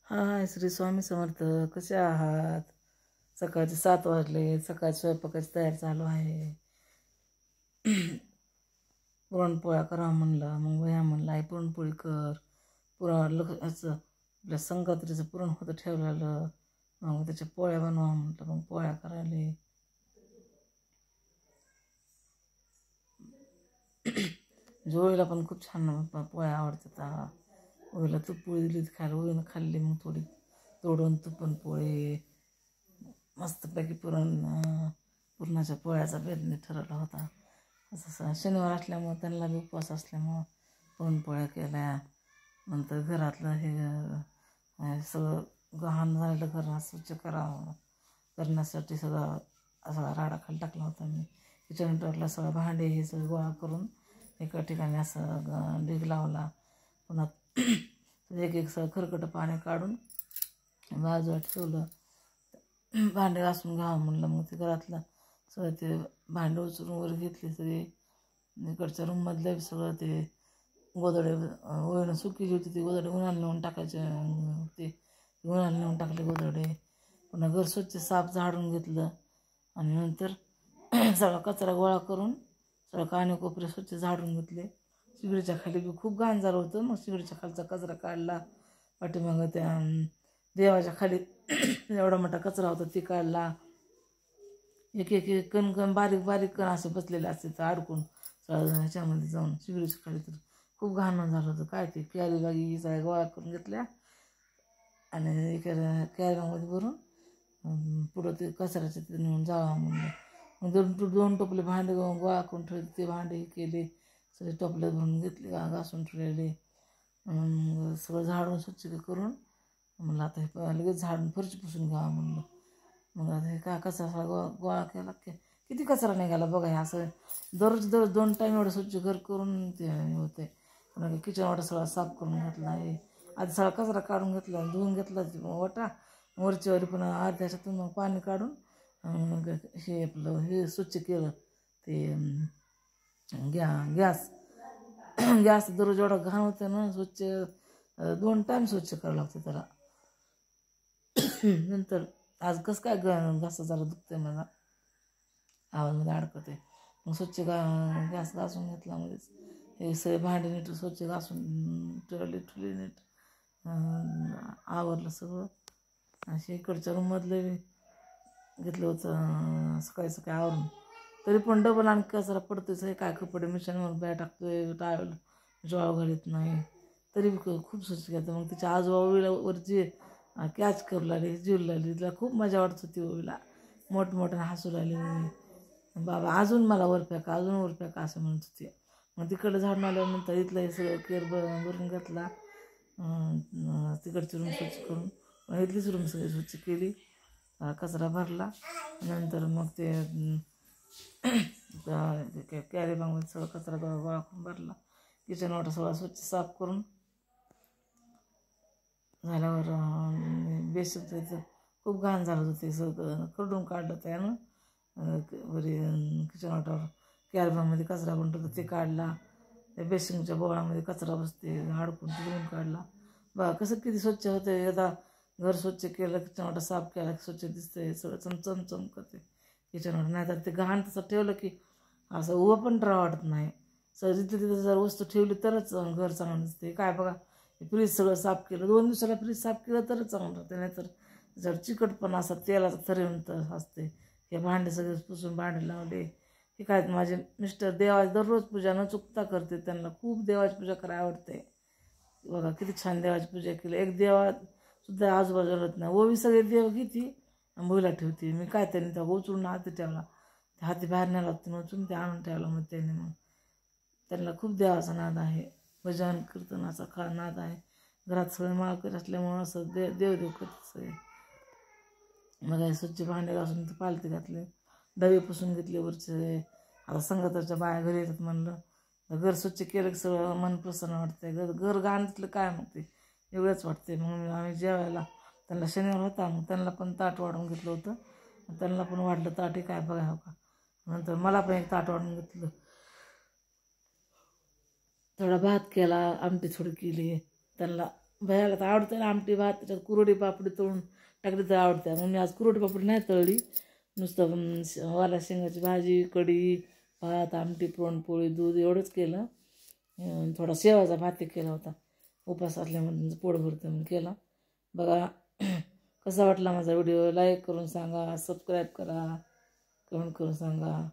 हाय श्री स्वामी समर्थ. कसे आहात? सकाळचे 7 वाजले. सकाळची स्वयंपाकाची तयारी चालू आहे. पुरणपोळ्या करा म्हणलं. मग भैया म्हणलं आई पुरणपोळी कर. असं आपल्या संक्रांतीचं पुरण होतं ठेवलेलं. मग त्याच्या पोळ्या बनवा म्हटलं. मग पोळ्या करायला जोईला पण खूप छान पोळ्या आवडतात. ओईला तूप पोळी दिली खायला. ओईनं खाल्ली. मग थोडी तोडून तुपण पोळी मस्तपैकी पुरणाच्या पोळ्याचा बेदने ठरवला होता. असं शनिवार असल्यामुळं त्यांना बी उपवास असल्यामुळं पुरणपोळ्या केल्या. नंतर घरातलं हे सगळं गहाण झालेलं घर स्वच्छ करण्यासाठी सगळं असा राडा खाली टाकला होता मी. किचन टॉपला सगळं भांडे हे सगळं गोळा करून एका ठिकाणी असं ढीग लावला. पुन्हा एक सगळं खरकटं पाणी काढून बाजूला ठेवलं. भांडे घासून घ्यावं म्हणलं. मग ते घरातलं सगळं ते भांडे उचलून वर घेतले. सगळे इकडच्या रूममधले सगळं ते गोधडे ओळीनं सुकीली होती. ती गोधडे उन्हाळ्याला नेऊन टाकायचे. ते उन्हाळ्याला नेऊन टाकले गोधडे. पुन्हा घर स्वच्छ साफ झाडून घेतलं. आणि नंतर सगळा कचरा गोळा करून सगळं कानेकोपरे स्वच्छ झाडून घेतले. शिगडीच्या खाली बी खूप घाण झालं होतं. मग शिगडीच्या खालचा कचरा काढला. पाठीमागं त्या देवाच्या खाली एवढा मोठा कचरा होता ते काढला. एक कण बारीक बारीक कण असे बसलेले असते तर अडकून ह्याच्यामध्ये जाऊन शिगडीच्या खाली. तर खूप घाण झालं होतं. काय ते कॅरी बागी सगळ्या गोळा करून घेतल्या आणि कॅरी बागमध्ये भरून पुढं ते कचऱ्याचे ते नेऊन जावं म्हणलं. मग दोन टोपले भांडे गोळा करून ठेवले. ते भांडे केले. सगळे टोपले भरून घेतले. घासून ठेवलेले. सगळं झाडून स्वच्छ करून म्हणलं आता हे लगेच झाडून फरची पुसून घ्यावं म्हणलं. मग आता हे काय कचरा सगळा गोळा केला. किती कचरा निघाला बघा. हे असं दररोज 2 टाईम एवढं स्वच्छ घर करून ते होते. पुन्हा किचन वाटा सगळा साफ करून घेतला आहे. आधी सगळा कचरा काढून घेतला. धुवून घेतला वाटा वरच्यावरी. पुन्हा अर्ध्याच्यातून मग पाणी काढून हे आपलं हे स्वच्छ केलं. ते गॅस दररोज एवढा घाण होतं ना. स्वच्छ 2 टाईम स्वच्छ करावं लागतं त्याला. नंतर आज कसं काय घासा जरा दुखतंय मला. आवाजमध्ये अडकते. मग स्वच्छ गॅस घासून घेतला. मध्येच हे सगळे भांडे नीट स्वच्छ घासून ठेवले नीट. आवरलं सगळं. असे इकडच्या रूममधलं घेतलं होतं सकाळी आवरून. तरी पण डबल आणि कचरा पडतोच. हे काय कपडे मिशनवर बाय टाकतोय. टावेल वाळू घालत नाही. तरी खूप स्वच्छ घेतं. मग तिच्या आजोबा वरची कॅच करू लागली. जीव लागली. तिला खूप मजा वाटत होती. ओवीला मोठमोठ्याने हसू लागली. बाबा अजून मला वर फेका असं म्हणत होती. मग तिकडं झाडून आल्यानंतर इथलं हे सगळं केर भरून घेतला. तिकडची रूम स्वच्छ करून इथलीच रूम सगळी स्वच्छ केली. कचरा भरला. नंतर मग ते कॅरी बॅगमध्ये सगळं कचरा गोळा करून भरला. किचन वाटा सगळा स्वच्छ साफ करून झाल्यावर बेसिक खूप घाण झालं होतं. ते सगळं खरडून काढलं त्यानं. बरी किचन वाटावर कॅरी बॅगमध्ये कचरा बनतो ते काढला. त्या बेसिंगच्या बोळामध्ये कचरा बसते अडकून तिकडून काढला. बघा कसं किती स्वच्छ होतं. एकदा घर स्वच्छ केलं. किचन वाटा साफ केला की स्वच्छ दिसतंय. सगळं चमचमकते किचन वाटा. नाहीतर ते घाण तसं ठेवलं की असं उभं पण राहा वाटत नाही. जिथं तिथं जर वस्तू ठेवली तरच घर चांगलं दिसते. काय बघा फ्रीज सगळं साफ केलं. 2 दिवसाला फ्रीज साफ केलं तरच चांगलं राहते. नाहीतर जर चिकटपणा असा तेलाचा थरेंत असते. हे भांडे सगळे पुसून भांडे लावले. हे काय माझे मिस्टर देवाची दररोज पूजा न चुकता करते. त्यांना खूप देवाची पूजा करायला आवडते. बघा किती छान देवाची पूजा केली. एक देवा सुद्धा आजूबाजूला होत नाही. ओवी सगळे देव घेते आणि भुईला ठेवते. मी काय त्यांनी त्या उचलून हाती ठेवला. त्या हाती बाहेर न्यायला लागते. उचलून ते आणून ठेवला. मग त्यांनी मग त्यांना खूप देवाचा नाद आहे. भजन कीर्तनाचा नाद आहे. घरात सगळे माळकरी असल्यामुळं असं देव करते सगळे. मग स्वच्छ भांडे घासून ते पालती घातले. डबे पुसून घेतले वरचे. आता संगताच्या बाया घरी येतात म्हणलं. घर स्वच्छ केलं की सगळं मन प्रसन्न वाटते. घर घाण दिसलं काय मग ते वेगळंच वाटते. मग आम्ही जेवायला त्यांना शनिवार होता. मग त्यांना पण ताट वाढून घेतलं होतं. त्यांना पण वाढलं ताट. हे काय बघा हो का. नंतर मला पण एक ताट वाढून घेतलं. थोडा भात केला. आमटी थोडी केली. त्यांना भयाला तर आवडतं ना आमटी भात, त्याच्यात कुरडी पापडी तळून टाकली तर आवडते. मग मी आज कुरडी पापडी नाही तळली, नुसतं वाला शेंगाची भाजी, कढी, भात, आमटी, पुरणपोळी, दूध एवढंच केलं. थोडा शेवाचा भात केला होता, उपास असल्यामुळे पोट भरतं म्हणून केला. बघा कसा वाटला माझा व्हिडिओ. लाईक करून सांगा, सबस्क्राईब करा, कमेंट करून सांगा.